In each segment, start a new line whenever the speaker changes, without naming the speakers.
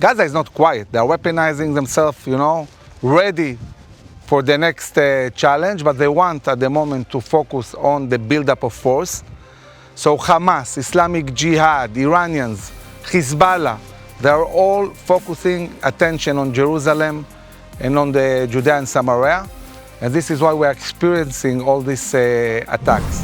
Gaza is not quiet. They are weaponizing themselves, ready for the next challenge, but they want at the moment to focus on the buildup of force. So Hamas, Islamic Jihad, Iranians, Hezbollah, they are all focusing attention on Jerusalem and on the Judea and Samaria. And this is why we are experiencing all these attacks.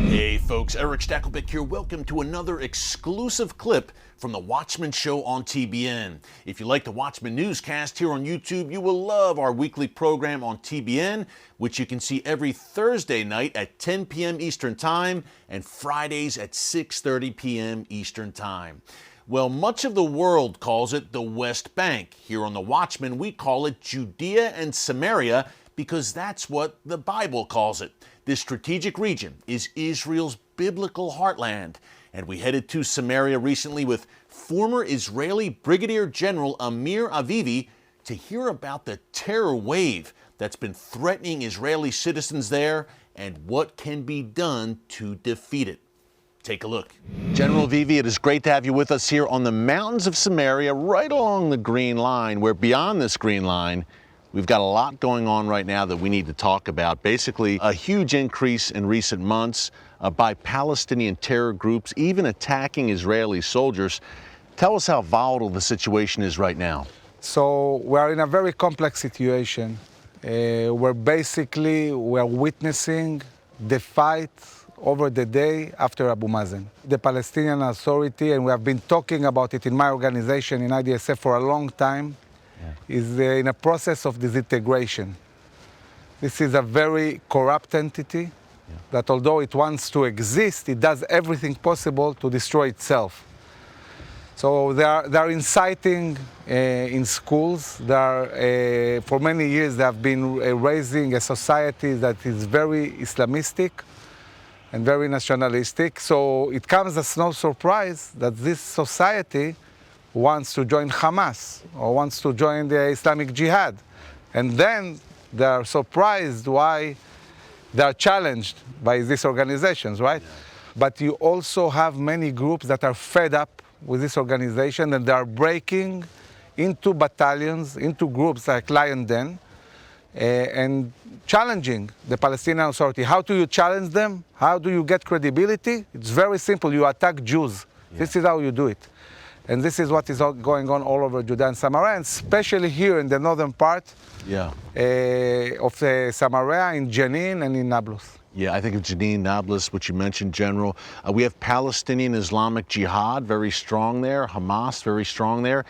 Hey folks, Erick Stakelbeck here. Welcome to another exclusive clip from the Watchman show on TBN. If you like the Watchman newscast here on YouTube, you will love our weekly program on TBN, which you can see every Thursday night at 10 p.m. Eastern Time and Fridays at 6:30 p.m. Eastern Time. Well, much of the world calls it the West Bank. Here on the Watchman, we call it Judea and Samaria because that's what the Bible calls it. This strategic region is Israel's biblical heartland, and we headed to Samaria recently with former Israeli Brigadier General Amir Avivi to hear about the terror wave that's been threatening Israeli citizens there and what can be done to defeat it. Take a look. General Avivi, it is great to have you with us here on the mountains of Samaria, right along the Green Line, where beyond this Green Line, we've got a lot going on right now that we need to talk about. Basically, a huge increase in recent months by Palestinian terror groups, even attacking Israeli soldiers. Tell us how volatile the situation is right now.
So we are in a very complex situation where basically we are witnessing the fight over the day after Abu Mazen. The Palestinian Authority, and we have been talking about it in my organization in IDSF for a long time, is in a process of disintegration. This is a very corrupt entity that although it wants to exist, it does everything possible to destroy itself. So they are inciting in schools. For many years they have been raising a society that is very Islamistic and very nationalistic. So it comes as no surprise that this society wants to join Hamas or wants to join the Islamic Jihad. And then they are surprised why they are challenged by these organizations, right? Yeah. But you also have many groups that are fed up with this organization and they are breaking into battalions, into groups like Lion Den, and challenging the Palestinian Authority. How do you challenge them? How do you get credibility? It's very simple. You attack Jews. Yeah. This is how you do it. And this is what is going on all over Judea and Samaria, and especially here in the northern part of Samaria, in Jenin and in Nablus.
Yeah, I think of Jenin, Nablus, which you mentioned, General. We have Palestinian Islamic Jihad, very strong there. Hamas, very strong there.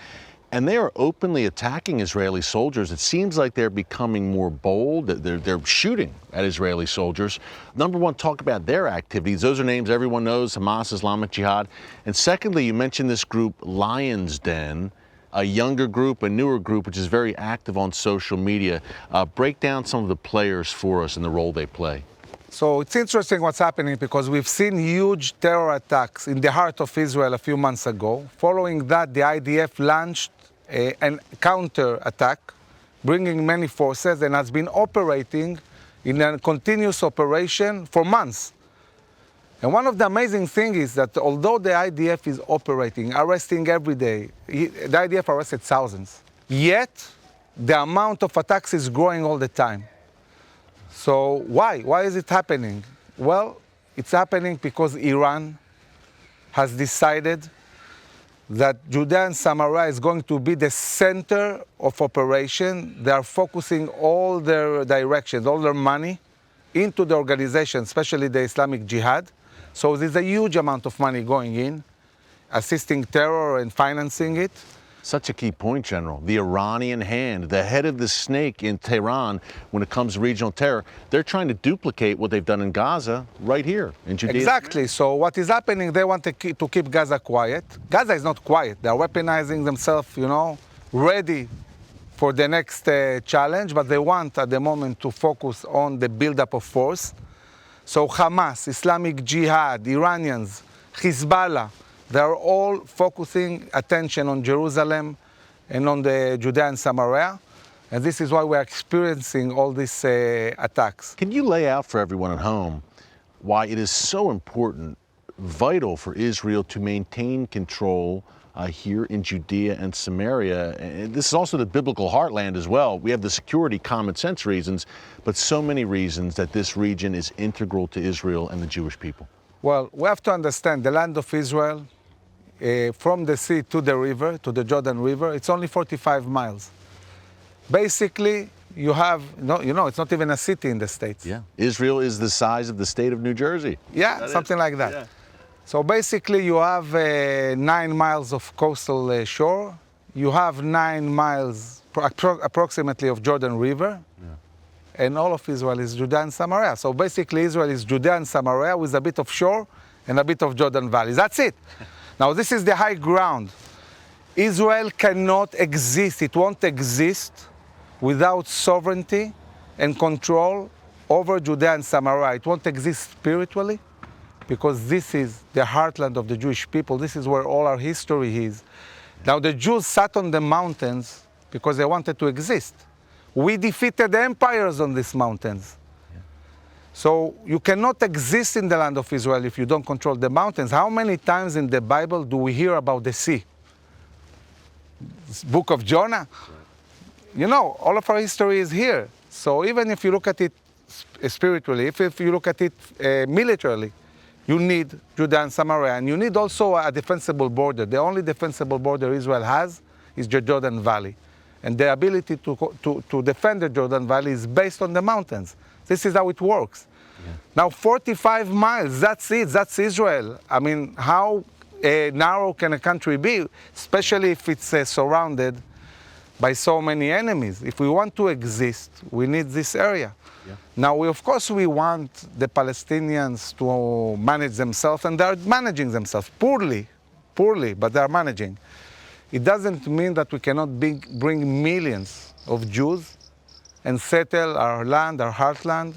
And they are openly attacking Israeli soldiers. It seems like they're becoming more bold. They're shooting at Israeli soldiers. Number one, talk about their activities. Those are names everyone knows, Hamas, Islamic Jihad. And secondly, you mentioned this group, Lion's Den, a younger group, a newer group, which is very active on social media. Break down some of the players for us and the role they play.
So it's interesting what's happening because we've seen huge terror attacks in the heart of Israel a few months ago. Following that, the IDF launched a counter attack, bringing many forces, and has been operating in a continuous operation for months. And one of the amazing things is that although the IDF is operating, arresting every day, the IDF arrested thousands, yet the amount of attacks is growing all the time. So why? Why is it happening? Well, it's happening because Iran has decided that Judea and Samaria is going to be the center of operation. They are focusing all their directions, all their money into the organization, especially the Islamic Jihad. So there's a huge amount of money going in, assisting terror and financing it.
Such a key point, General. The Iranian hand, the head of the snake in Tehran when it comes to regional terror, they're trying to duplicate what they've done in Gaza right here in Judea.
Exactly. So what is happening, they want to keep Gaza quiet. Gaza is not quiet. They are weaponizing themselves, ready for the next challenge, but they want at the moment to focus on the buildup of force. So Hamas, Islamic Jihad, Iranians, Hezbollah, they are all focusing attention on Jerusalem and on the Judea and Samaria. And this is why we are experiencing all these attacks.
Can you lay out for everyone at home why it is so important, vital for Israel to maintain control here in Judea and Samaria. And this is also the biblical heartland as well. We have the security, common sense reasons, but so many reasons that this region is integral to Israel and the Jewish people.
Well, we have to understand the land of Israel, from the sea to the river, to the Jordan River, it's only 45 miles. Basically, you have, it's not even a city in the States.
Yeah. Israel is the size of the state of New Jersey.
Yeah, something like that. Yeah. So basically, you have 9 miles of coastal shore. You have 9 miles approximately of Jordan River. Yeah. And all of Israel is Judea and Samaria. So basically, Israel is Judea and Samaria with a bit of shore and a bit of Jordan Valley. That's it. Now, this is the high ground. Israel cannot exist. It won't exist without sovereignty and control over Judea and Samaria. It won't exist spiritually, because this is the heartland of the Jewish people. This is where all our history is. Now, the Jews sat on the mountains because they wanted to exist. We defeated empires on these mountains. Yeah. So you cannot exist in the land of Israel if you don't control the mountains. How many times in the Bible do we hear about the sea? Book of Jonah. Right. All of our history is here. So even if you look at it spiritually, if you look at it militarily, you need Judea and Samaria, and you need also a defensible border. The only defensible border Israel has is the Jordan Valley. And the ability to defend the Jordan Valley is based on the mountains. This is how it works. Yeah. Now, 45 miles, that's it, that's Israel. I mean, how narrow can a country be, especially if it's surrounded by so many enemies? If we want to exist, we need this area. Yeah. Now, of course, we want the Palestinians to manage themselves, and they're managing themselves poorly, but they're managing. It doesn't mean that we cannot bring millions of Jews and settle our land, our heartland,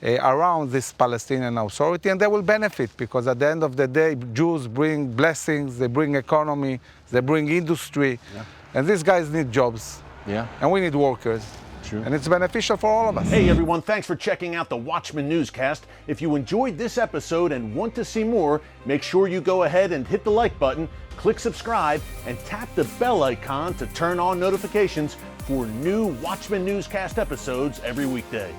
around this Palestinian authority, and they will benefit, because at the end of the day, Jews bring blessings, they bring economy, they bring industry, yeah. And these guys need jobs, yeah. And we need workers. True. And it's beneficial for all of us.
Hey everyone, thanks for checking out the Watchman newscast. If you enjoyed this episode and want to see more, make sure you go ahead and hit the like button, click subscribe, and tap the bell icon to turn on notifications for new Watchman newscast episodes every weekday.